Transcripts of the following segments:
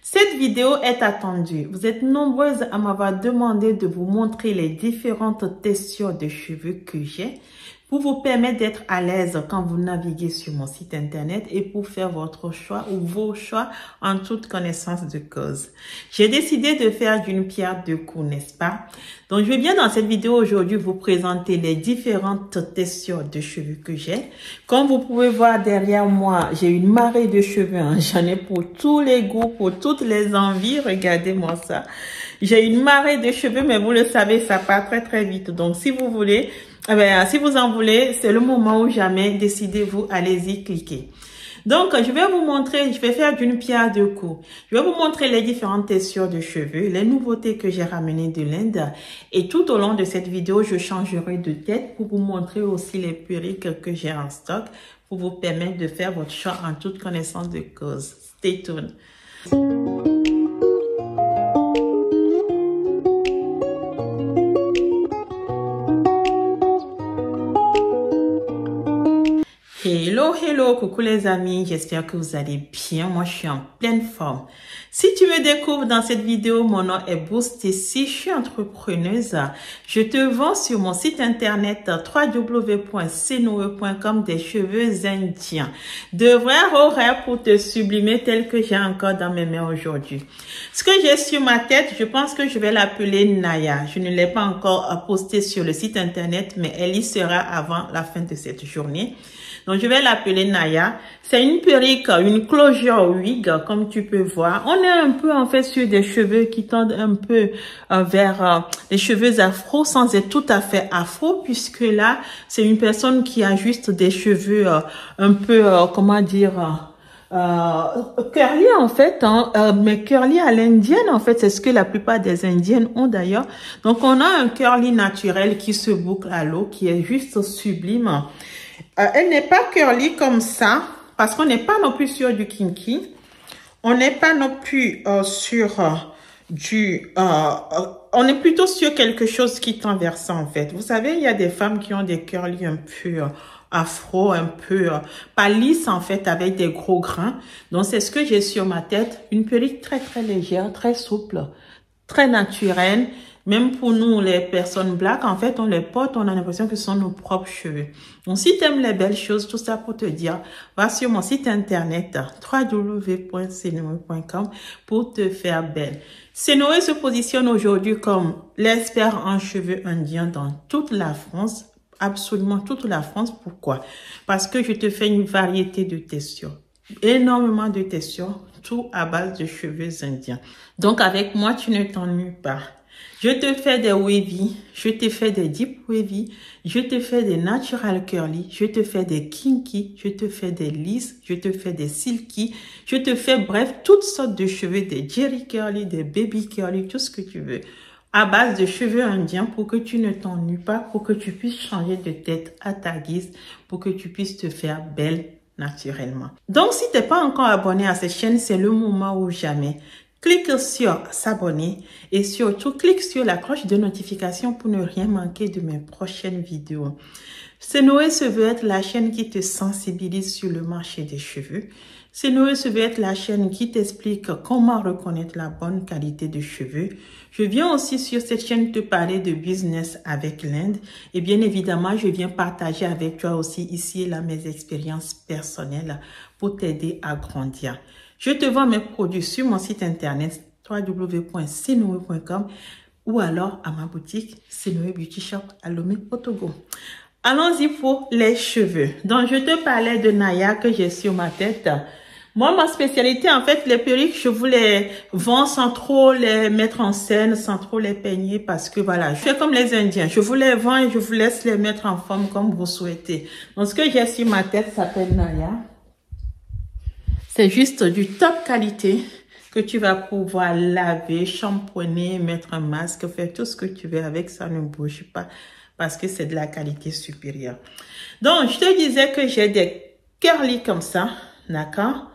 Cette vidéo est attendue. Vous êtes nombreuses à m'avoir demandé de vous montrer les différentes textures de cheveux que j'ai pour vous permettre d'être à l'aise quand vous naviguez sur mon site internet et pour faire votre choix ou vos choix en toute connaissance de cause. J'ai décidé de faire d'une pierre deux coups, n'est-ce pas? Donc, je viens dans cette vidéo aujourd'hui vous présenter les différentes textures de cheveux que j'ai. Comme vous pouvez voir derrière moi, j'ai une marée de cheveux. J'en ai pour tous les goûts, pour toutes les envies. Regardez-moi ça. J'ai une marée de cheveux, mais vous le savez, ça part très très vite. Donc, si vous voulez, si vous en voulez, c'est le moment ou jamais. Décidez-vous, allez-y, cliquez. Donc, je vais vous montrer, je vais faire d'une pierre deux coups. Je vais vous montrer les différentes textures de cheveux, les nouveautés que j'ai ramenées de l'Inde. Et tout au long de cette vidéo, je changerai de tête pour vous montrer aussi les perruques que j'ai en stock pour vous permettre de faire votre choix en toute connaissance de cause. Stay tuned. Hello, hello, coucou les amis, j'espère que vous allez bien. Moi, je suis en pleine forme. Si tu me découvres dans cette vidéo, mon nom est Boostécy, je suis entrepreneuse. Je te vends sur mon site internet www.cnoe.com des cheveux indiens. De vrais horaires pour te sublimer tel que j'ai encore dans mes mains aujourd'hui. Ce que j'ai sur ma tête, je pense que je vais l'appeler Naya. Je ne l'ai pas encore posté sur le site internet, mais elle y sera avant la fin de cette journée. Donc, je vais l'appeler Naya. C'est une perruque, une closure wig, comme tu peux voir. On est un peu, en fait, sur des cheveux qui tendent un peu vers les cheveux afro, sans être tout à fait afro, puisque là, c'est une personne qui a juste des cheveux un peu, comment dire, curly en fait, mais curly à l'indienne en fait, c'est ce que la plupart des indiennes ont d'ailleurs. Donc, on a un curly naturel qui se boucle à l'eau, qui est juste sublime. Elle n'est pas curly comme ça, parce qu'on n'est pas non plus sur du kinky. On n'est pas non plus sur on est plutôt sur quelque chose qui tend vers ça, en fait. Vous savez, il y a des femmes qui ont des curly un peu afro, un peu pas lisse, en fait, avec des gros grains. Donc, c'est ce que j'ai sur ma tête. Une perruque très, très légère, très souple, très naturelle. Même pour nous, les personnes black, en fait, on les porte, on a l'impression que ce sont nos propres cheveux. Donc, si tu aimes les belles choses, tout ça pour te dire, va sur mon site internet www.cnoe.com pour te faire belle. Cnoe se positionne aujourd'hui comme l'expert en cheveux indiens dans toute la France, absolument toute la France. Pourquoi? Parce que je te fais une variété de textures, énormément de textures, tout à base de cheveux indiens. Donc, avec moi, tu ne t'ennuies pas. Je te fais des wavy, je te fais des deep wavy, je te fais des natural curly, je te fais des kinky, je te fais des lisses, je te fais des silky, je te fais bref toutes sortes de cheveux, des jerry curly, des baby curly, tout ce que tu veux. À base de cheveux indiens pour que tu ne t'ennuies pas, pour que tu puisses changer de tête à ta guise, pour que tu puisses te faire belle naturellement. Donc si tu n'es pas encore abonné à cette chaîne, c'est le moment ou jamais. Clique sur s'abonner et surtout clique sur la cloche de notification pour ne rien manquer de mes prochaines vidéos. Cnoe se veut être la chaîne qui te sensibilise sur le marché des cheveux. Cnoe se veut être la chaîne qui t'explique comment reconnaître la bonne qualité de cheveux. Je viens aussi sur cette chaîne te parler de business avec l'Inde et bien évidemment, je viens partager avec toi aussi ici et là mes expériences personnelles pour t'aider à grandir. Je te vends mes produits sur mon site internet www.cnoe.com ou alors à ma boutique Cnoe Beauty Shop à Lomé au Togo. Allons-y pour les cheveux. Donc, je te parlais de Naya que j'ai sur ma tête. Moi, ma spécialité, en fait, les perruques, je vous les vends sans trop les mettre en scène, sans trop les peigner parce que voilà, je fais comme les Indiens. Je vous les vends et je vous laisse les mettre en forme comme vous souhaitez. Donc, ce que j'ai sur ma tête s'appelle Naya. C'est juste du top qualité que tu vas pouvoir laver, shampoiner, mettre un masque, faire tout ce que tu veux avec, ça ne bouge pas parce que c'est de la qualité supérieure. Donc, je te disais que j'ai des curly comme ça, d'accord?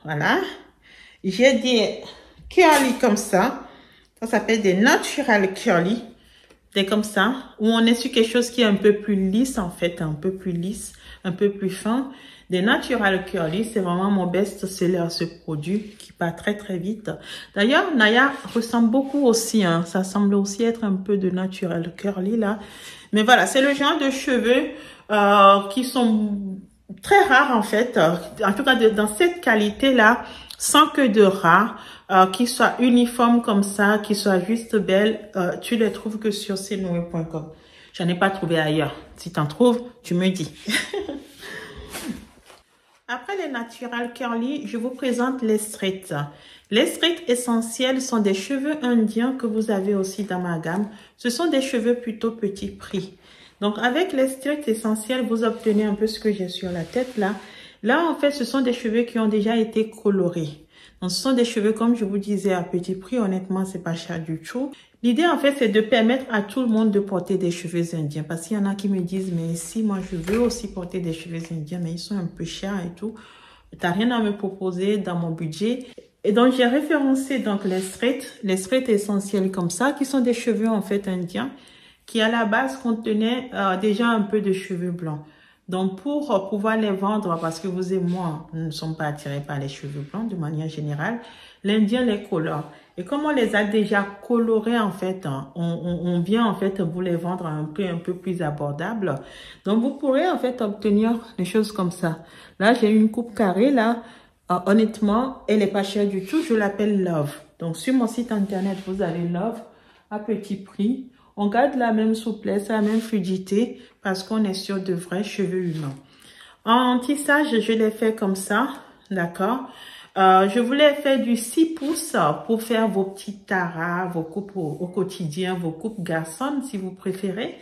Voilà. J'ai des curly comme ça. Ça s'appelle des natural curly. Des comme ça, où on est sur quelque chose qui est un peu plus lisse en fait, un peu plus lisse, un peu plus fin. des Natural Curly. C'est vraiment mon best-seller, ce produit qui part très très vite. D'ailleurs, Naya ressemble beaucoup aussi, hein. Ça semble aussi être un peu de Natural Curly là. Mais voilà, c'est le genre de cheveux qui sont très rares en fait. En tout cas, dans cette qualité-là, sans que de ras, qui soient uniformes comme ça, qui soient juste belles, tu les trouves que sur cnoe.com. J'en ai pas trouvé ailleurs. Si tu en trouves, tu me dis. Après les Natural Curly, je vous présente les straight. Les straight essentiels sont des cheveux indiens que vous avez aussi dans ma gamme. Ce sont des cheveux plutôt petit prix. Donc, avec les straight essentiels, vous obtenez un peu ce que j'ai sur la tête là. Là, en fait, ce sont des cheveux qui ont déjà été colorés. Donc, ce sont des cheveux, comme je vous disais, à petit prix. Honnêtement, c'est pas cher du tout. L'idée, en fait, c'est de permettre à tout le monde de porter des cheveux indiens. Parce qu'il y en a qui me disent, mais si moi, je veux aussi porter des cheveux indiens, mais ils sont un peu chers et tout. T'as rien à me proposer dans mon budget. Et donc, j'ai référencé donc les straight essentiels comme ça, qui sont des cheveux, en fait, indiens, qui à la base contenaient déjà un peu de cheveux blancs. Donc, pour pouvoir les vendre, parce que vous et moi, nous ne sommes pas attirés par les cheveux blancs de manière générale, l'Indien les colore. Et comme on les a déjà colorés, en fait, on vient, en fait, vous les vendre à un peu plus abordable. Donc, vous pourrez, en fait, obtenir des choses comme ça. Là, j'ai une coupe carrée, là. Honnêtement, elle n'est pas chère du tout. Je l'appelle Love. Donc, sur mon site internet, vous avez Love à petit prix. On garde la même souplesse, la même fluidité parce qu'on est sur de vrais cheveux humains. En tissage, je l'ai fait comme ça, d'accord? Je voulais faire du 6 pouces pour faire vos petits taras, vos coupes au quotidien, vos coupes garçons si vous préférez.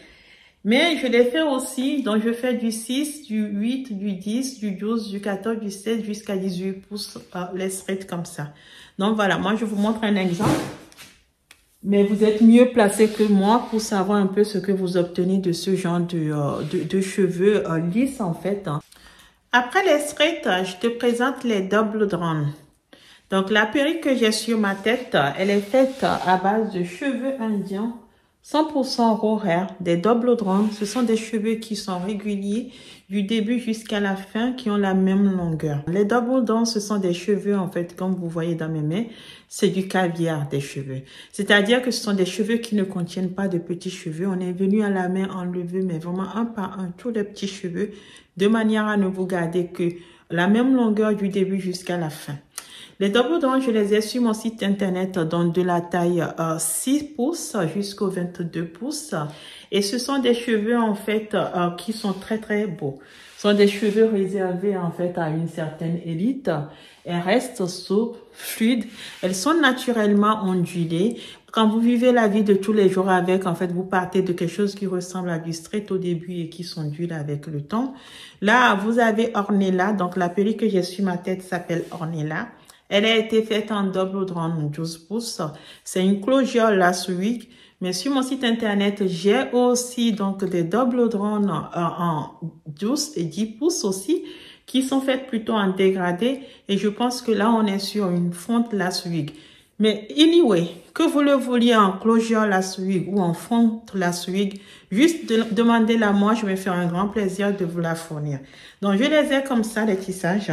Mais je l'ai fait aussi, donc je fais du 6, du 8, du 10, du 12, du 14, du 16 jusqu'à 18 pouces, les straight comme ça. Donc voilà, moi je vous montre un exemple. Mais vous êtes mieux placé que moi pour savoir un peu ce que vous obtenez de ce genre de cheveux lisses en fait. Après les straight, je te présente les double drawn. Donc la perruque que j'ai sur ma tête, elle est faite à base de cheveux indiens, 100% raw hair, des double drawn. Ce sont des cheveux qui sont réguliers du début jusqu'à la fin, qui ont la même longueur. Les double drawn, ce sont des cheveux en fait, comme vous voyez dans mes mains, c'est du caviar des cheveux. C'est-à-dire que ce sont des cheveux qui ne contiennent pas de petits cheveux. On est venu à la main enlever, mais vraiment un par un, tous les petits cheveux, de manière à ne vous garder que la même longueur du début jusqu'à la fin. Les double drawn, je les ai sur mon site internet dans de la taille 6 pouces jusqu'au 22 pouces. Et ce sont des cheveux en fait qui sont très très beaux. Ce sont des cheveux réservés en fait à une certaine élite. Elles restent souples, fluides. Elles sont naturellement ondulées. Quand vous vivez la vie de tous les jours avec, en fait, vous partez de quelque chose qui ressemble à du straight au début et qui s'ondule avec le temps. Là, vous avez Ornella. Donc, la perruque que j'ai sur ma tête s'appelle Ornella. Elle a été faite en double drawn 12 pouces. C'est une closure last week. Mais sur mon site internet, j'ai aussi donc des double drawn en 12 et 10 pouces aussi, qui sont faites plutôt en dégradé. Et je pense que là, on est sur une fonte last week. Mais anyway, que vous le vouliez en closure last week ou en fonte last week, juste demandez-la moi, je vais faire un grand plaisir de vous la fournir. Donc, je les ai comme ça, les tissages.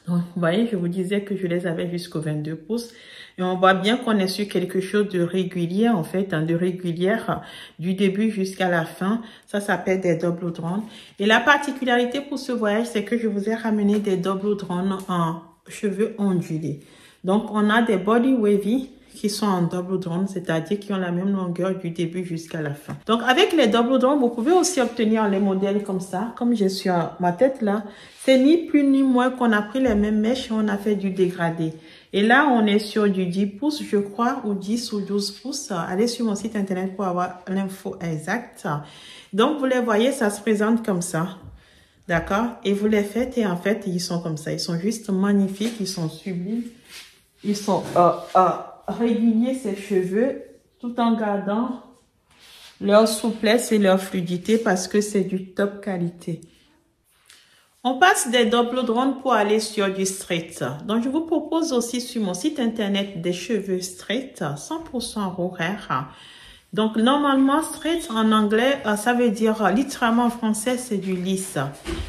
Donc, vous voyez, je vous disais que je les avais jusqu'au 22 pouces. Et on voit bien qu'on est sur quelque chose de régulier, en fait, de régulière du début jusqu'à la fin. Ça s'appelle des double drawn. Et la particularité pour ce voyage, c'est que je vous ai ramené des double drawn en cheveux ondulés. Donc, on a des body wavy qui sont en double drawn, c'est-à-dire qui ont la même longueur du début jusqu'à la fin. Donc, avec les double drawn, vous pouvez aussi obtenir les modèles comme ça, comme j'ai sur ma tête là. C'est ni plus ni moins qu'on a pris les mêmes mèches et on a fait du dégradé. Et là, on est sur du 10 pouces, je crois, ou 10 ou 12 pouces. Allez sur mon site internet pour avoir l'info exacte. Donc, vous les voyez, ça se présente comme ça. D'accord? Et vous les faites et en fait, ils sont comme ça. Ils sont juste magnifiques, ils sont sublimes. Ils sont réguliers, ces cheveux, tout en gardant leur souplesse et leur fluidité parce que c'est du top qualité. On passe des double drawn pour aller sur du straight. Donc, je vous propose aussi sur mon site internet des cheveux straight, 100% raw hair, Donc, normalement, straight en anglais, ça veut dire, littéralement en français, c'est du lisse.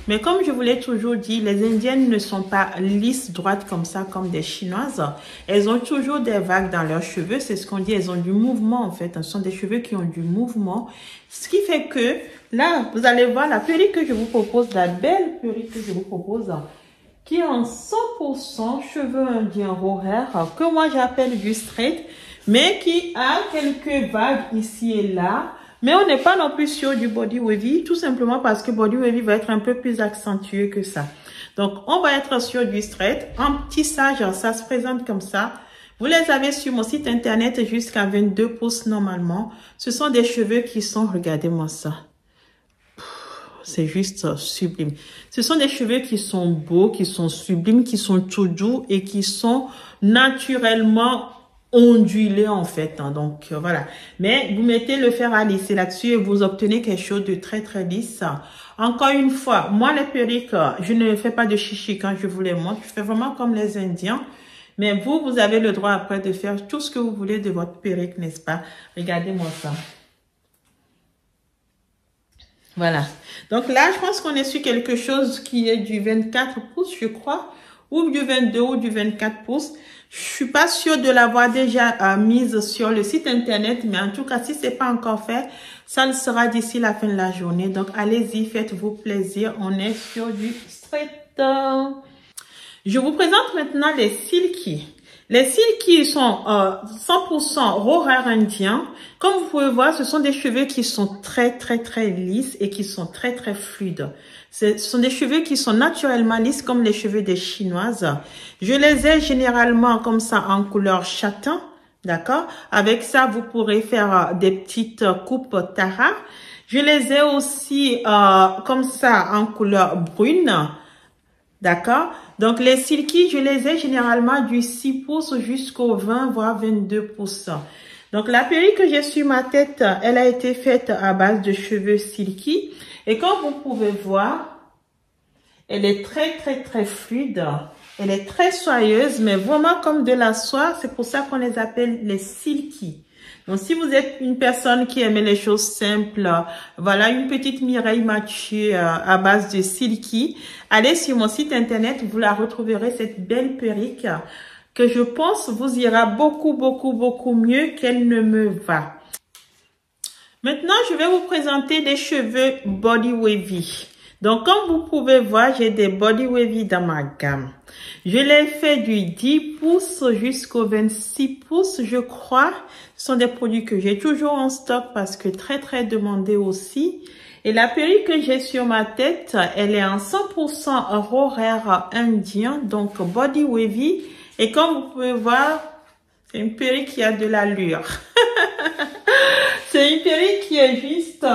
Mais comme je vous l'ai toujours dit, les Indiennes ne sont pas lisses, droites comme ça, comme des Chinoises. Elles ont toujours des vagues dans leurs cheveux. C'est ce qu'on dit, elles ont du mouvement, en fait. Ce sont des cheveux qui ont du mouvement. Ce qui fait que, là, vous allez voir la perruque que je vous propose, la belle perruque que je vous propose, qui est en 100% cheveux indiens horaires, que moi j'appelle du straight, mais qui a quelques vagues ici et là. Mais on n'est pas non plus sur du body wavy, tout simplement parce que body wavy va être un peu plus accentué que ça. Donc, on va être sur du straight. En tissage, ça se présente comme ça. Vous les avez sur mon site internet jusqu'à 22 pouces normalement. Ce sont des cheveux qui sont, regardez-moi ça. C'est juste sublime. Ce sont des cheveux qui sont beaux, qui sont sublimes, qui sont tout doux et qui sont naturellement ondulés en fait. Donc voilà. Mais vous mettez le fer à lisser là-dessus et vous obtenez quelque chose de très très lisse. Encore une fois, moi les perruques, je ne fais pas de chichi quand je vous les montre. Je fais vraiment comme les Indiens. Mais vous, vous avez le droit après de faire tout ce que vous voulez de votre perruque, n'est-ce pas? Regardez-moi ça. Voilà. Donc là, je pense qu'on est sur quelque chose qui est du 24 pouces, je crois, ou du 22 ou du 24 pouces. Je suis pas sûre de l'avoir déjà mise sur le site internet, mais en tout cas, si c'est pas encore fait, ça le sera d'ici la fin de la journée. Donc, allez-y, faites-vous plaisir. On est sur du straight. Je vous présente maintenant les silky. Les silky sont 100% horaire indien. Comme vous pouvez voir, ce sont des cheveux qui sont très lisses et qui sont très fluides. Ce sont des cheveux qui sont naturellement lisses comme les cheveux des Chinoises. Je les ai généralement comme ça en couleur châtain, d'accord? Avec ça, vous pourrez faire des petites coupes Tara. Je les ai aussi comme ça en couleur brune. D'accord? Donc, les silky, je les ai généralement du 6 pouces jusqu'au 20, voire 22 pouces. Donc, la perruque que j'ai sur ma tête, elle a été faite à base de cheveux silky. Et comme vous pouvez voir, elle est très fluide. Elle est très soyeuse, mais vraiment comme de la soie. C'est pour ça qu'on les appelle les silky. Donc, si vous êtes une personne qui aime les choses simples, voilà une petite Mireille Mathieu à base de silky, allez sur mon site internet, vous la retrouverez, cette belle perruque que je pense vous ira beaucoup mieux qu'elle ne me va. Maintenant, je vais vous présenter des cheveux body wavy. Donc, comme vous pouvez voir, j'ai des body wavy dans ma gamme. Je l'ai fait du 10 pouces jusqu'au 26 pouces, je crois. Ce sont des produits que j'ai toujours en stock parce que très demandés aussi. Et la perruque que j'ai sur ma tête, elle est en 100% horaire indien, donc body wavy. Et comme vous pouvez voir, c'est une perruque qui a de l'allure. C'est une perruque qui est juste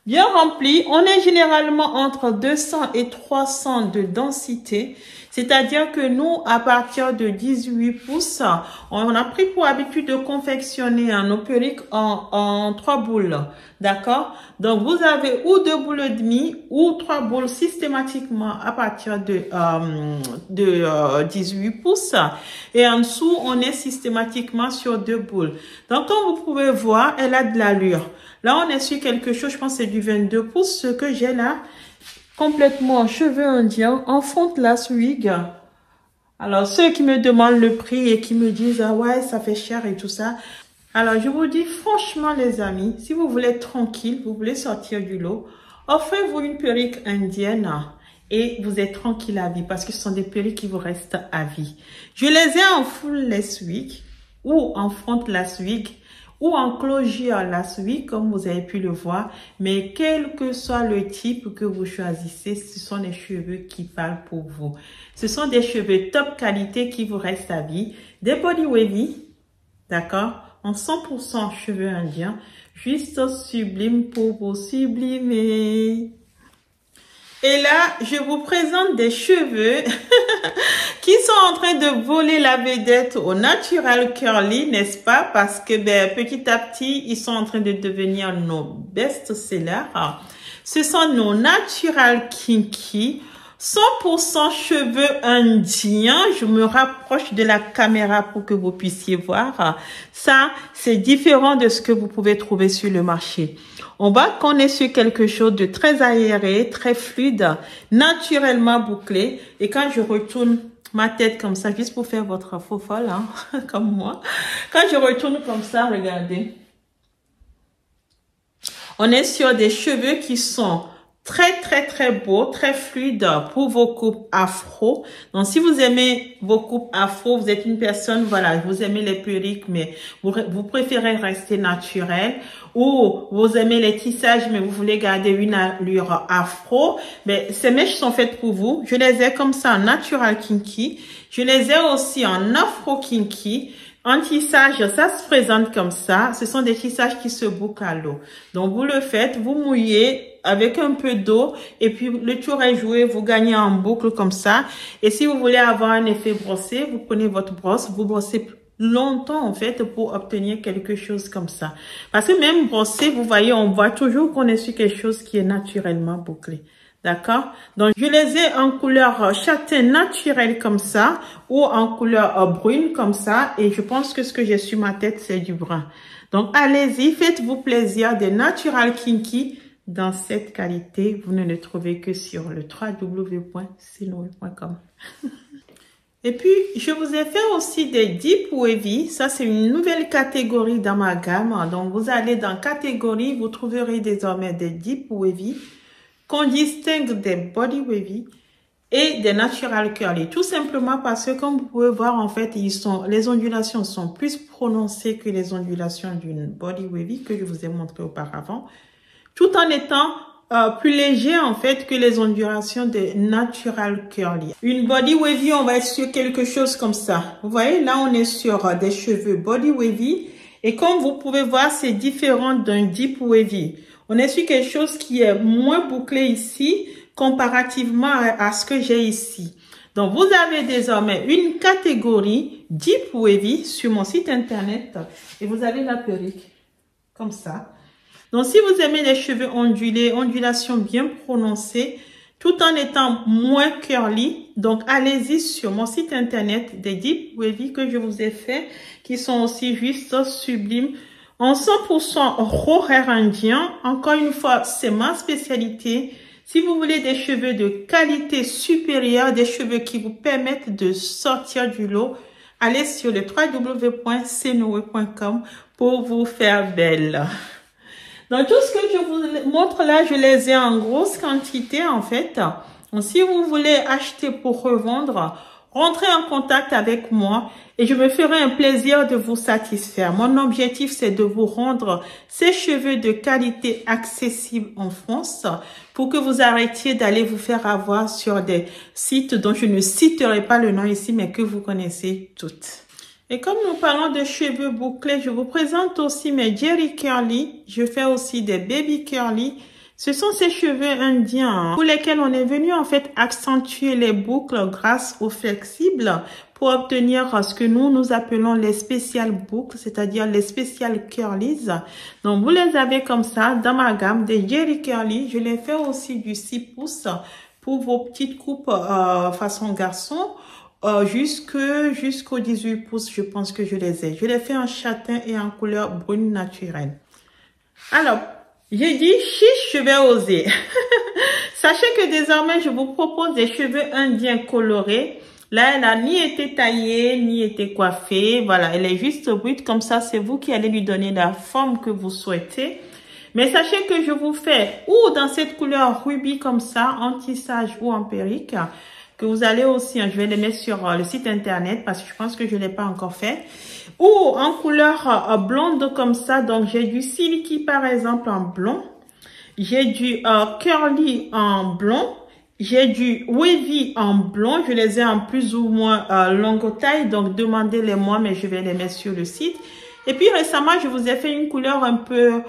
bien remplie. On est généralement entre 200 et 300 de densité. C'est-à-dire que nous, à partir de 18 pouces, on a pris pour habitude de confectionner nos perruques en 3 boules. D'accord? Donc, vous avez ou 2 boules et demie ou 3 boules systématiquement à partir de 18 pouces. Et en dessous, on est systématiquement sur 2 boules. Donc, comme vous pouvez voir, elle a de l'allure. Là, on est sur quelque chose, je pense que c'est du 22 pouces, ce que j'ai là. Complètement en cheveux indiens, en front lace wig. Alors, ceux qui me demandent le prix et qui me disent, ah ouais, ça fait cher et tout ça. Alors, je vous dis franchement, les amis, si vous voulez être tranquille, vous voulez sortir du lot, offrez-vous une perruque indienne et vous êtes tranquille à vie parce que ce sont des perruques qui vous restent à vie. Je les ai en full lace wig ou en front lace wig ou en closure lace wig, comme vous avez pu le voir. Mais quel que soit le type que vous choisissez, ce sont des cheveux qui parlent pour vous. Ce sont des cheveux top qualité qui vous restent à vie. Des body wavy, d'accord, en 100% cheveux indiens, juste sublime pour vous sublimer. Et là, je vous présente des cheveux qui sont en train de voler la vedette au natural curly, n'est-ce pas? Parce que petit à petit, ils sont en train de devenir nos best-sellers. Ce sont nos natural kinky. 100% cheveux indiens. Je me rapproche de la caméra pour que vous puissiez voir. Ça, c'est différent de ce que vous pouvez trouver sur le marché. On voit qu'on est sur quelque chose de très aéré, très fluide, naturellement bouclé. Et quand je retourne ma tête comme ça, juste pour faire votre faux folle, hein, comme moi. Quand je retourne comme ça, regardez. On est sur des cheveux qui sont très beaux, très fluides pour vos coupes afro. Donc, si vous aimez vos coupes afro, vous êtes une personne, voilà, vous aimez les perruques, mais vous préférez rester naturel, ou vous aimez les tissages, mais vous voulez garder une allure afro, mais ces mèches sont faites pour vous. Je les ai comme ça en natural kinky. Je les ai aussi en afro kinky. En tissage, ça se présente comme ça. Ce sont des tissages qui se bouclent à l'eau. Donc, vous le faites, vous mouillez avec un peu d'eau et puis le tour est joué, vous gagnez en boucle comme ça. Et si vous voulez avoir un effet brossé, vous prenez votre brosse, vous brossez longtemps en fait pour obtenir quelque chose comme ça. Parce que même brossé, vous voyez, on voit toujours qu'on est sur quelque chose qui est naturellement bouclé. D'accord? Donc, je les ai en couleur châtain naturel comme ça ou en couleur brune comme ça. Et je pense que ce que j'ai sur ma tête, c'est du brun. Donc, allez-y, faites-vous plaisir des Natural Kinky dans cette qualité. Vous ne le trouvez que sur le www.senowe.com. Et puis, je vous ai fait aussi des Deep Wavy. Ça, c'est une nouvelle catégorie dans ma gamme. Donc, vous allez dans catégorie, vous trouverez désormais des Deep Wavy qu'on distingue des Body Wavy et des Natural Curly. Tout simplement parce que, comme vous pouvez voir, en fait, les ondulations sont plus prononcées que les ondulations d'une Body Wavy que je vous ai montré auparavant, tout en étant plus léger en fait que les ondulations des Natural Curly. Une Body Wavy, on va être sur quelque chose comme ça. Vous voyez, là, on est sur des cheveux Body Wavy. Et comme vous pouvez voir, c'est différent d'un Deep Wavy. On est sur quelque chose qui est moins bouclé ici comparativement à ce que j'ai ici. Donc, vous avez désormais une catégorie Deep Wavy sur mon site internet et vous avez la perruque comme ça. Donc, si vous aimez les cheveux ondulés, ondulation bien prononcée, tout en étant moins curly, donc allez-y sur mon site internet des Deep Wavy que je vous ai fait, qui sont aussi juste sublimes. En 100% raw hair indien, encore une fois, c'est ma spécialité. Si vous voulez des cheveux de qualité supérieure, des cheveux qui vous permettent de sortir du lot, allez sur le www.senowe.com pour vous faire belle. Donc, tout ce que je vous montre là, je les ai en grosse quantité en fait. Donc, si vous voulez acheter pour revendre, rentrez en contact avec moi et je me ferai un plaisir de vous satisfaire. Mon objectif, c'est de vous rendre ces cheveux de qualité accessibles en France pour que vous arrêtiez d'aller vous faire avoir sur des sites dont je ne citerai pas le nom ici, mais que vous connaissez toutes. Et comme nous parlons de cheveux bouclés, je vous présente aussi mes Jerry Curly. Je fais aussi des Baby Curly. Ce sont ces cheveux indiens pour lesquels on est venu en fait accentuer les boucles grâce aux flexibles pour obtenir ce que nous appelons les spéciales boucles, c'est-à-dire les spéciales curlies. Donc vous les avez comme ça dans ma gamme des Jerry Curly. Je les fais aussi du 6 pouces pour vos petites coupes façon garçon. Jusqu'au 18 pouces, je pense que je les ai. Je les fais en châtain et en couleur brune naturelle. Alors, j'ai dit, chiche, je vais oser. Sachez que désormais, je vous propose des cheveux indiens colorés. Là, elle n'a ni été taillée, ni été coiffée. Voilà, elle est juste brute. Comme ça, c'est vous qui allez lui donner la forme que vous souhaitez. Mais sachez que je vous fais ou dans cette couleur rubis comme ça, en tissage ou en perruque, que vous allez aussi, je vais les mettre sur le site internet parce que je pense que je ne l'ai pas encore fait, ou en couleur blonde comme ça. Donc, j'ai du silky par exemple en blond, j'ai du curly en blond, j'ai du wavy en blond, je les ai en plus ou moins longue taille, donc demandez-les moi, mais je vais les mettre sur le site. Et puis récemment, je vous ai fait une couleur un peu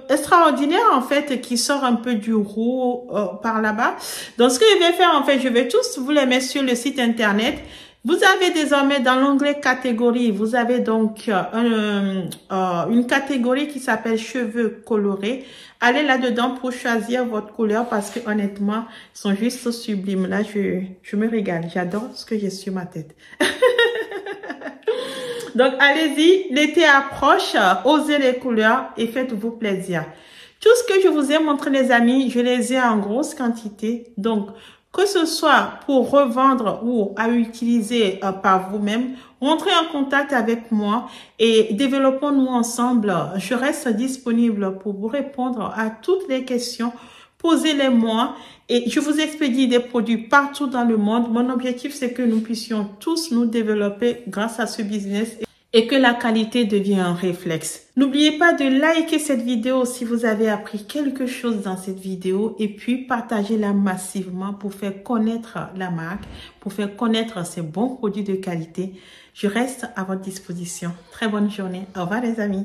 extraordinaire en fait, qui sort un peu du roux par là-bas. Donc ce que je vais faire en fait, je vais tous vous les mettre sur le site internet. Vous avez désormais dans l'onglet catégorie, vous avez donc une catégorie qui s'appelle cheveux colorés. Allez là-dedans pour choisir votre couleur parce que honnêtement, ils sont juste sublimes. Là, je me régale. J'adore ce que j'ai sur ma tête. Donc, allez-y. L'été approche. Osez les couleurs et faites-vous plaisir. Tout ce que je vous ai montré, les amis, je les ai en grosse quantité. Donc, que ce soit pour revendre ou à utiliser par vous-même, rentrez en contact avec moi et développons-nous ensemble. Je reste disponible pour vous répondre à toutes les questions. Posez-les-moi et je vous expédie des produits partout dans le monde. Mon objectif, c'est que nous puissions tous nous développer grâce à ce business et que la qualité devienne un réflexe. N'oubliez pas de liker cette vidéo si vous avez appris quelque chose dans cette vidéo et puis partagez-la massivement pour faire connaître la marque, pour faire connaître ces bons produits de qualité. Je reste à votre disposition. Très bonne journée. Au revoir les amis.